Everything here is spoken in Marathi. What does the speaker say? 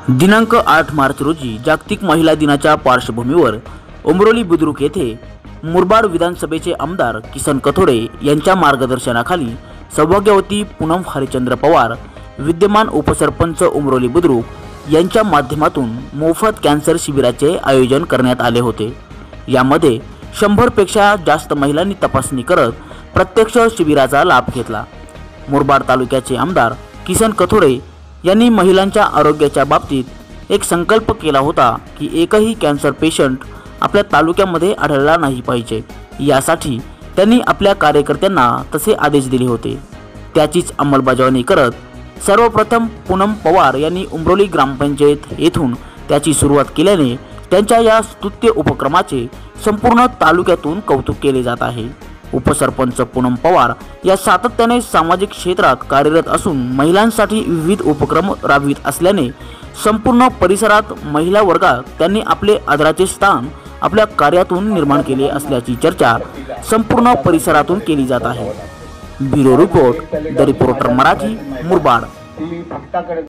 दिनांक 8 मार्च रोजी जागतिक महिला दिनाच्या पार्श्वभूमीवर उमरोली बुद्रुक येथे मुरबाड विधानसभेचे आमदार किसन कथोडे यांच्या मार्गदर्शनाखाली सौभाग्यवती पूनम हरिचंद्र पवार, विद्यमान उपसरपंच उमरोली बुद्रुक यांच्या माध्यमातून मोफत कॅन्सर शिबिराचे आयोजन करण्यात आले होते। यामध्ये 100 पेक्षा जास्त महिलांनी तपासणी करत प्रत्यक्ष शिबिराचा लाभ घेतला। मुरबाड तालुक्याचे आमदार किसन कथोडे यांनी महिलांच्या आरोग्याच्या बाबतीत एक संकल्प केला होता की एकही कॅन्सर पेशंट आपल्या तालुक्यामध्ये आढळला नाही पाहिजे। यासाठी त्यांनी आपल्या कार्यकर्त्यांना तसे आदेश दिले होते। त्याचीच अंमलबजावणी करत सर्वप्रथम पूनम पवार यांनी उमरोली ग्रामपंचायत येथून त्याची सुरुवात केल्याने त्यांच्या या स्तुत्य उपक्रमाचे संपूर्ण तालुक्यातून कौतुक केले जात आहे। उपसरपंच पूनम पवार या सातत्याने सामाजिक क्षेत्रात कार्यरत असून महिलांसाठी विविध उपक्रम राबवित असल्याने संपूर्ण परिसरात महिला वर्गात त्यांनी आपले आदराचे स्थान आपल्या कार्यातून निर्माण केले असल्याची चर्चा संपूर्ण परिसरातून केली जात आहे। Bureau report, the reporter Marathi, Murbad.